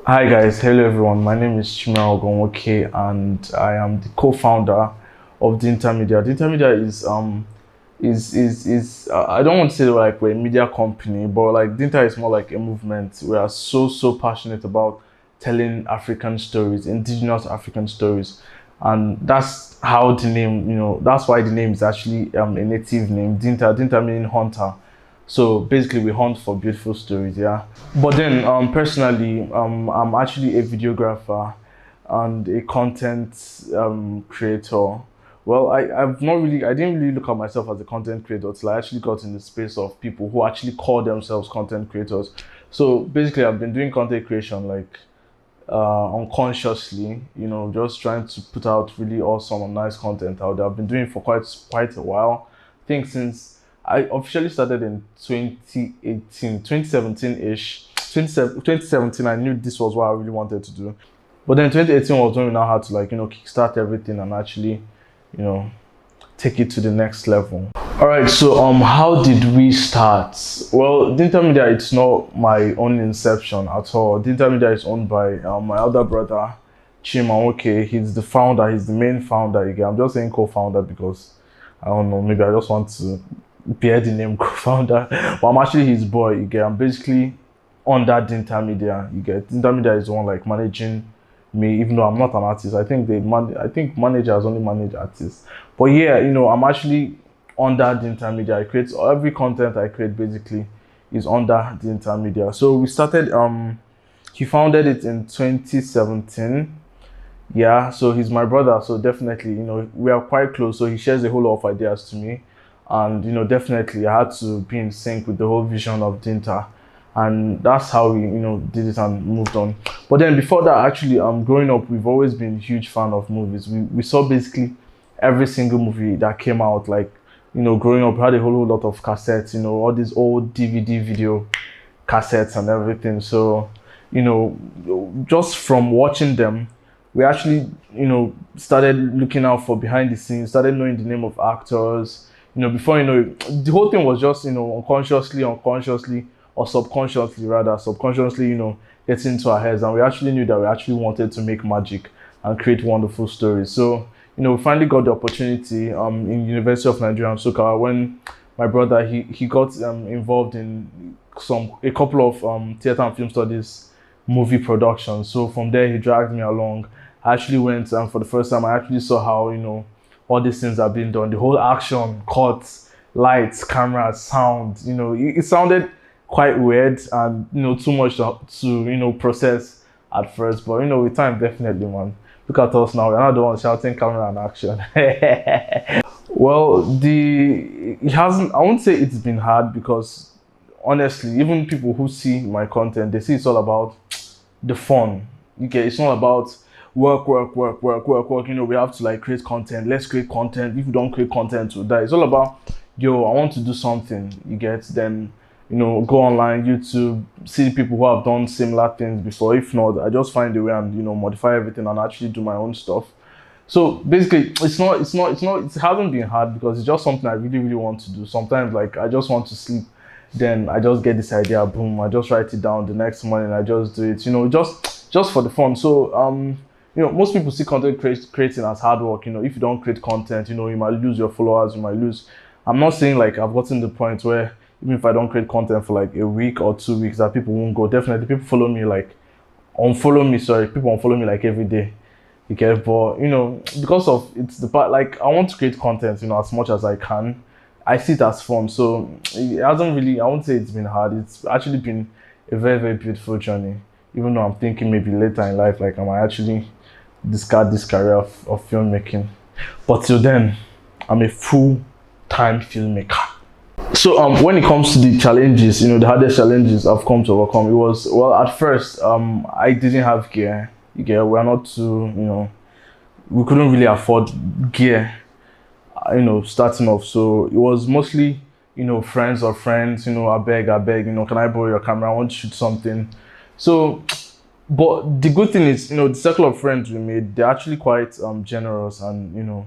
Hi guys, hello everyone. My name is Chima Ogonwoke and I am the co-founder of the Intermedia. The Intermedia is I don't want to say like we're a media company, but like the Inter is more like a movement. We are so passionate about telling African stories, indigenous African stories, and that's how the name, that's why the name is actually a native name. Dinta meaning hunter. So basically, we hunt for beautiful stories, yeah. But then, personally, I'm actually a videographer and a content creator. Well, I didn't really look at myself as a content creator till I actually got in the space of people who actually call themselves content creators. So basically, I've been doing content creation like unconsciously, just trying to put out really awesome and nice content out there. I've been doing it for quite a while. I think since I officially started in 2018, 2017-ish. 2017, I knew this was what I really wanted to do. But then 2018 was when we now had to kickstart everything and actually, you know, take it to the next level. All right, so how did we start? Well, the Intermedia, it's not my own inception at all. The Intermedia is owned by my elder brother, Chima. Okay, he's the founder. He's the main founder. Again, I'm just saying co-founder because I don't know. Maybe I just want to bear the name co-founder, but I'm actually his boy. You get, I'm basically under the Intermedia. You get, the Intermedia is the one like managing me, even though I'm not an artist. I think I think managers only manage artists. But yeah, I'm actually under the Intermedia. I create every content I create basically is under the Intermedia. So we started he founded it in 2017. Yeah, so he's my brother, so definitely, we are quite close. So he shares a whole lot of ideas to me. And definitely I had to be in sync with the whole vision of Dinta. And that's how we, did it and moved on. But then before that, actually, growing up, we've always been a huge fan of movies. We saw basically every single movie that came out. Like, growing up, we had a whole lot of cassettes, all these old DVD video cassettes and everything. So, just from watching them, we actually, started looking out for behind the scenes, started knowing the name of actors. Before the whole thing was just, unconsciously, or subconsciously, getting into our heads. And we actually knew that we actually wanted to make magic and create wonderful stories. So, we finally got the opportunity in University of Nigeria and Soka when my brother, he got involved in a couple of theater and film studies movie productions. So from there, he dragged me along. I actually went for the first time. I actually saw how, all these things are being done. The whole action, cuts, lights, cameras, sound, it sounded quite weird and too much to process at first, but with time, definitely, man. Look at us now, we're not the ones shouting camera and action. Well, it hasn't, I won't say it's been hard because honestly, even people who see my content, they see it's all about the fun. Okay, it's not about work. We have to like create content. Let's create content. If you don't create content, we'll die. It's all about, yo, I want to do something. You get, then go online, YouTube, see people who have done similar things before. If not, I just find a way and modify everything and actually do my own stuff. So basically, it hasn't been hard because it's just something I really want to do. Sometimes like I just want to sleep, then I just get this idea, boom, I just write it down. The next morning I just do it, just for the fun. So most people see content creating as hard work. If you don't create content, you might lose your followers, you might lose. I'm not saying like I've gotten to the point where even if I don't create content for like a week or 2 weeks that people won't go. Definitely people follow me people unfollow me like every day. Okay, but because of it's the part, like I want to create content, as much as I can. I see it as fun. So it hasn't really, I won't say it's been hard. It's actually been a very beautiful journey. Even though I'm thinking maybe later in life, like I might actually discard this career of filmmaking. But till then, I'm a full-time filmmaker. So when it comes to the challenges, the hardest challenges I've come to overcome, it was, well, at first I didn't have gear. We're not too, we couldn't really afford gear, starting off. So it was mostly, friends, I beg, can I borrow your camera? I want to shoot something. So, but the good thing is, the circle of friends we made, they're actually quite generous and,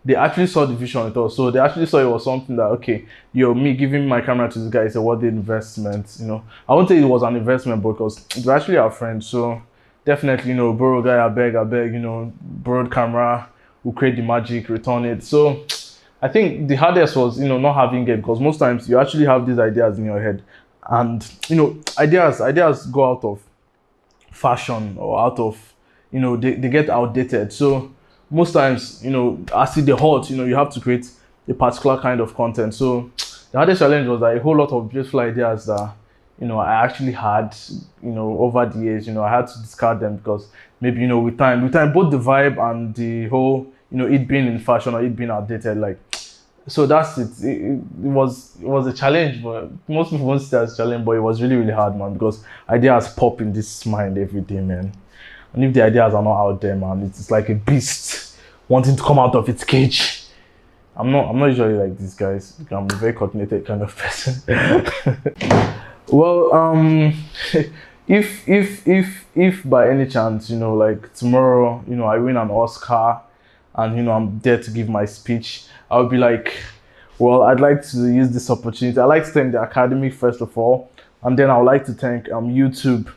they actually saw the vision with us. So they actually saw it was something that, okay, me giving my camera to this guy is a worthy investment. I won't say it was an investment because they're actually our friends. So, definitely, borrow guy, I beg, borrowed camera, we'll create the magic, return it. So I think the hardest was, not having it, because most times you actually have these ideas in your head, and ideas go out of fashion, or out of, they get outdated. So most times, as the hot, you have to create a particular kind of content. So the hardest challenge was that a whole lot of beautiful ideas that I actually had, over the years, I had to discard them, because maybe, with time, both the vibe and the whole, it being in fashion or it being outdated, like, so that's it. It was a challenge, but most people won't see it as a challenge, but it was really, really hard, man, because ideas pop in this mind every day, man. And if the ideas are not out there, man, it's like a beast wanting to come out of its cage. I'm not usually like these guys. I'm a very coordinated kind of person. Well, if by any chance, like tomorrow, I win an Oscar, and I'm there to give my speech, I would be like, well, I'd like to use this opportunity. I'd like to thank the Academy first of all, and then I would like to thank YouTube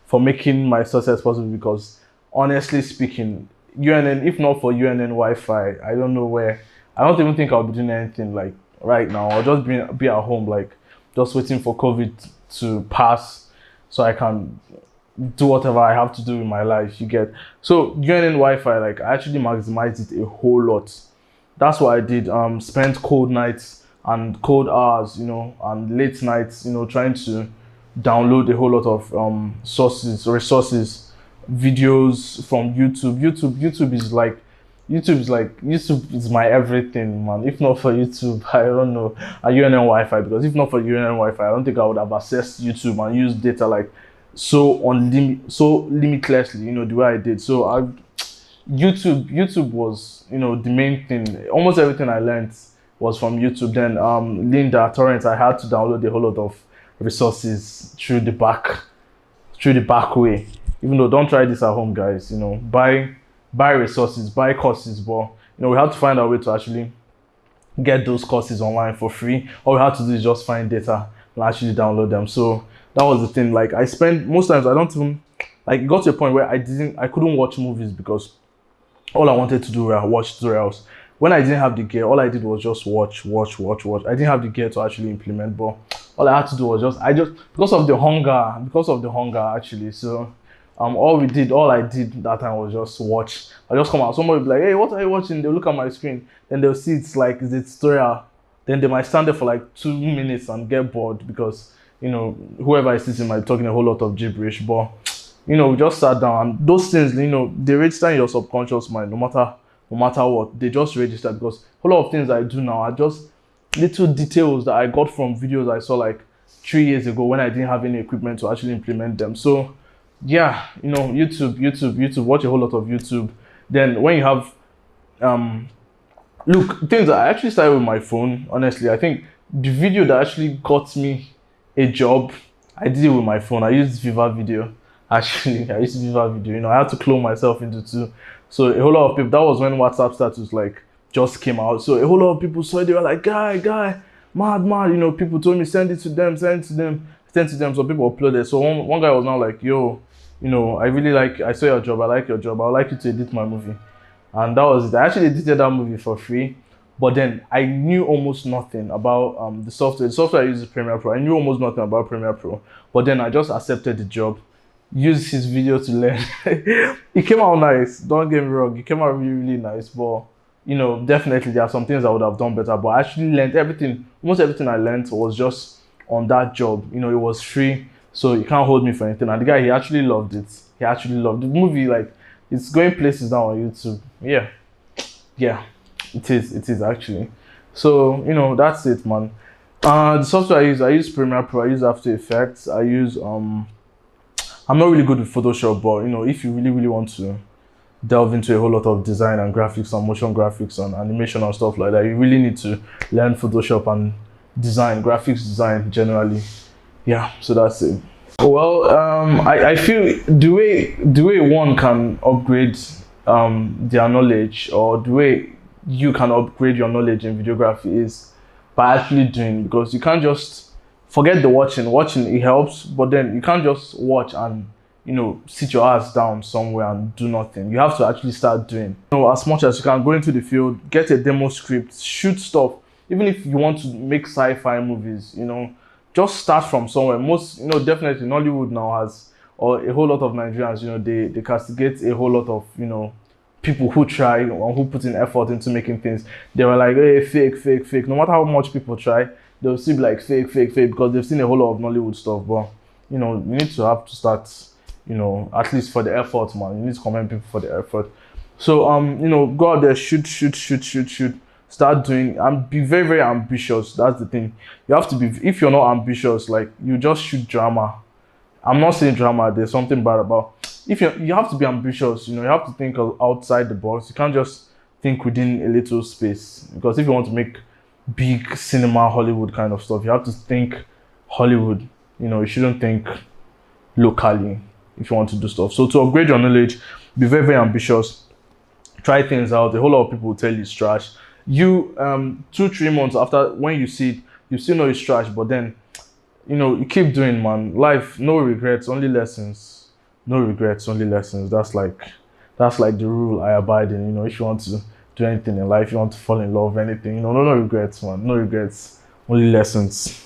for making my success possible, because honestly speaking, UNN, if not for UNN Wi-Fi, I don't know where. I don't even think I'll be doing anything like right now. I'll just be at home, like just waiting for COVID to pass so I can do whatever I have to do in my life, you get. So UNN Wi-Fi, like, I actually maximized it a whole lot. That's what I did. Spent cold nights and cold hours, and late nights, trying to download a whole lot of resources, videos from YouTube. YouTube is my everything, man. If not for YouTube, I don't know, and UNN Wi-Fi, because if not for UNN Wi-Fi, I don't think I would have accessed YouTube and used data like so limitlessly, the way I did. So YouTube was, the main thing. Almost everything I learned was from YouTube. Then Linda torrents, I had to download a whole lot of resources through the back way. Even though, don't try this at home, guys. Buy resources, buy courses, but we have to find a way to actually get those courses online for free. All we have to do is just find data and actually download them. So that was the thing. Like, I spent most times, I don't even, like, it got to a point where I couldn't watch movies, because all I wanted to do was watch tutorials. When I didn't have the gear, all I did was just watch. I didn't have the gear to actually implement, but all I had to do was because of the hunger actually. So all I did that time was just watch. I just come out, somebody will be like, hey, what are you watching? They'll look at my screen, then they'll see it's like it's a tutorial. Then they might stand there for like 2 minutes and get bored, because whoever is sitting might be talking a whole lot of gibberish. But we just sat down, and those things, they register in your subconscious mind, no matter what. They just register, because a lot of things I do now are just little details that I got from videos I saw like 3 years ago, when I didn't have any equipment to actually implement them. So yeah, YouTube, watch a whole lot of YouTube. Then when you have look, things that I actually started with my phone, honestly, I think the video that actually got me a job, I did it with my phone. I used Viva Video. Actually, I used Viva Video. I had to clone myself into two. So a whole lot of people, that was when WhatsApp status like just came out. So a whole lot of people saw it, they were like, guy, mad. People told me send it to them. So people uploaded. So one guy was now like, yo, I saw your job, I like your job, I would like you to edit my movie. And that was it. I actually edited that movie for free, but then I knew almost nothing about the software. The software I use is Premiere Pro. I knew almost nothing about Premiere Pro, but then I just accepted the job, used his video to learn. It came out nice, don't get me wrong, it came out really, really nice, but definitely there are some things I would have done better, but I actually learned everything. Almost everything I learned was just on that job. It was free, so you can't hold me for anything. And the guy, he actually loved it. He actually loved the movie. Like, it's going places now on YouTube. Yeah, it is actually. So that's it, man. The software I use Premiere Pro, I use After Effects, I use I'm not really good with Photoshop, but if you really, really want to delve into a whole lot of design and graphics and motion graphics and animation and stuff like that, you really need to learn Photoshop and graphics design generally. Yeah, so that's it. Well, I feel the way one can upgrade their knowledge, or the way you can upgrade your knowledge in videography, is by actually doing, because you can't just forget the watching. It helps, but then you can't just watch and sit your ass down somewhere and do nothing. You have to actually start doing. As much as you can, go into the field, get a demo script, shoot stuff. Even if you want to make sci-fi movies, just start from somewhere. Most, definitely Nollywood now has, or a whole lot of Nigerians, they castigate a whole lot of, people who try or who put in effort into making things. They were like, hey, fake, fake, fake. No matter how much people try, they'll still be like fake, fake, fake, because they've seen a whole lot of Nollywood stuff. But, you need to have to start, at least for the effort, man. You need to commend people for the effort. So, go out there, shoot. Start doing, and be very, very ambitious. That's the thing. You have to be, if you're not ambitious, like, you just shoot drama. I'm not saying drama, there's something bad about. If you have to be ambitious, you have to think outside the box. You can't just think within a little space. Because if you want to make big cinema, Hollywood kind of stuff, you have to think Hollywood. You shouldn't think locally if you want to do stuff. So to upgrade your knowledge, be very, very ambitious. Try things out. A whole lot of people will tell you it's trash. You 2-3 months after, when you see it, you still know it's trash, but then you keep doing, man. Life, no regrets, only lessons. No regrets, only lessons. That's like the rule I abide in. If you want to do anything in life, you want to fall in love, anything, no regrets, man. No regrets, only lessons.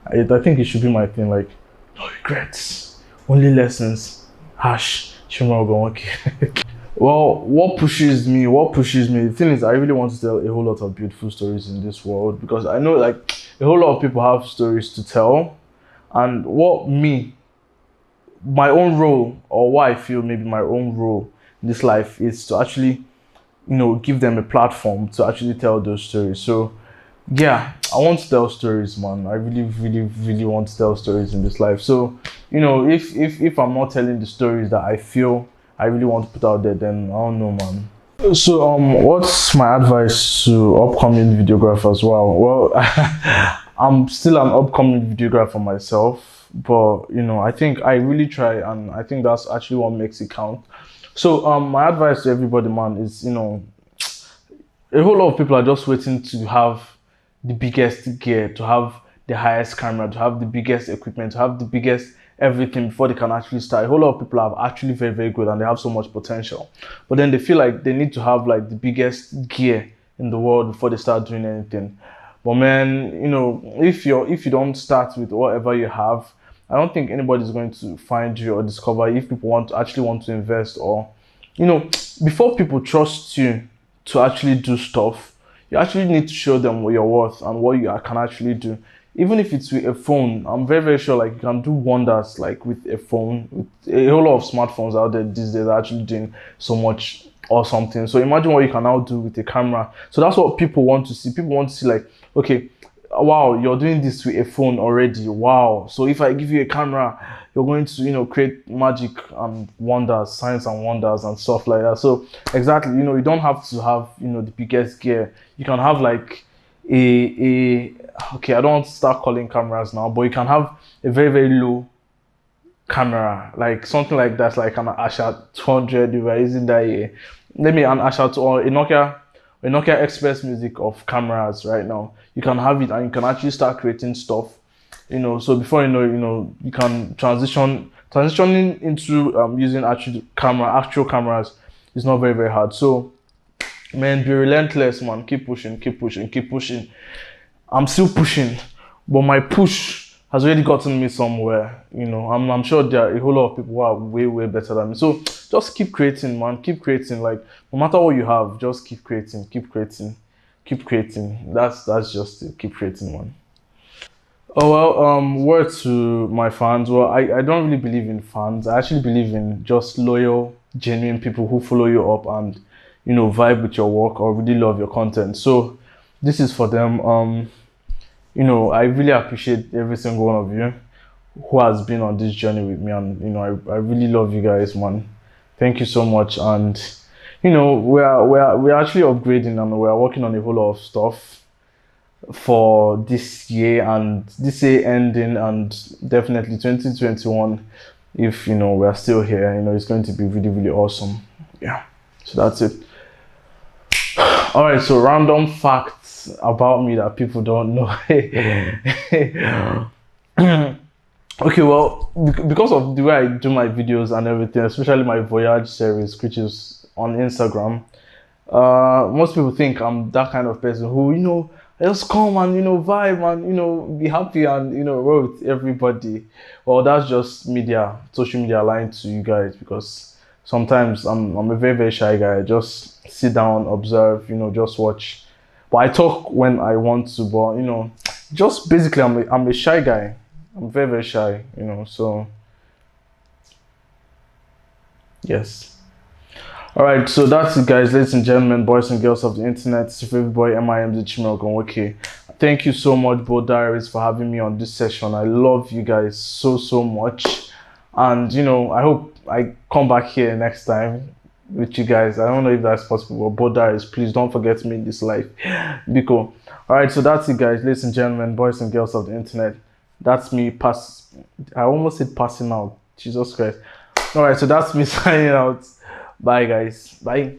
I think it should be my thing, like, no regrets, only lessons. Okay. Well, what pushes me? The thing is, I really want to tell a whole lot of beautiful stories in this world, because I know, like, a whole lot of people have stories to tell. And my own role, or what I feel maybe my own role in this life, is to actually, give them a platform to actually tell those stories. So, yeah, I want to tell stories, man. I really, really, really want to tell stories in this life. So, if I'm not telling the stories that I feel I really want to put out there, then I don't know, man. So, what's my advice to upcoming videographers? Well, I'm still an upcoming videographer myself, but I think I really try, and I think that's actually what makes it count. So, my advice to everybody, man, is a whole lot of people are just waiting to have the biggest gear, to have the highest camera, to have the biggest equipment, to have the biggest everything before they can actually start. A whole lot of people are actually very, very good, and they have so much potential, but then they feel like they need to have like the biggest gear in the world before they start doing anything. But man, if you don't start with whatever you have, I don't think anybody's going to find you or discover if people actually want to invest, or before people trust you to actually do stuff, you actually need to show them what you're worth and what you can actually do. Even if it's with a phone, I'm very, very sure like you can do wonders like with a phone. With a whole lot of smartphones out there these days are actually doing so much or something. So imagine what you can now do with a camera. So that's what people want to see. People want to see like, okay, wow, you're doing this with a phone already. Wow. So if I give you a camera, you're going to, create magic and wonders, science and wonders and stuff like that. So exactly, you don't have to have, the biggest gear. You can have like okay, I don't want to start calling cameras now, but you can have a very, very low camera, like something like that's like an Asha 200 if you're using that here. Maybe an Asha or a Nokia Express Music of cameras right now. You can have it and you can actually start creating stuff, so before you can transitioning into using actual cameras is not very, very hard. So man, be relentless, man. Keep pushing. I'm still pushing, but my push has already gotten me somewhere. I'm sure there are a whole lot of people who are way, way better than me. So just keep creating, man. Keep creating. Like, no matter what you have, just keep creating. That's just it. Keep creating, man. Oh well, word to my fans. Well, I don't really believe in fans. I actually believe in just loyal, genuine people who follow you up and vibe with your work or really love your content. So this is for them. I really appreciate every single one of you who has been on this journey with me, and I really love you guys, man. Thank you so much. And we're actually upgrading, and we're working on a whole lot of stuff for this year, and this year ending, and definitely 2021, if we're still here, it's going to be really, really awesome. Yeah, so that's it. All right, so random facts about me that people don't know. Okay, well, because of the way I do my videos and everything, especially my voyage series, which is on Instagram, most people think I'm that kind of person who, just come and, vibe and, be happy and, roll with everybody. Well, that's just media, social media lying to you guys, because sometimes I'm a very, very shy guy. I just sit down, observe, just watch. But I talk when I want to, but, just basically, I'm a shy guy. I'm very, very shy, so yes. All right, so that's it, guys, ladies and gentlemen, boys and girls of the internet. It's your favorite boy, Mimz Chimel. Thank you so much, Bo Diaries, for having me on this session. I love you guys so, so much. And, I hope I come back here next time with you guys. I don't know if that's possible, but Bo Diaries, please don't forget me in this life. Be cool. All right, so that's it, guys, ladies and gentlemen, boys and girls of the internet. That's me I almost said passing out. Jesus Christ. All right, so that's me signing out. Bye, guys. Bye.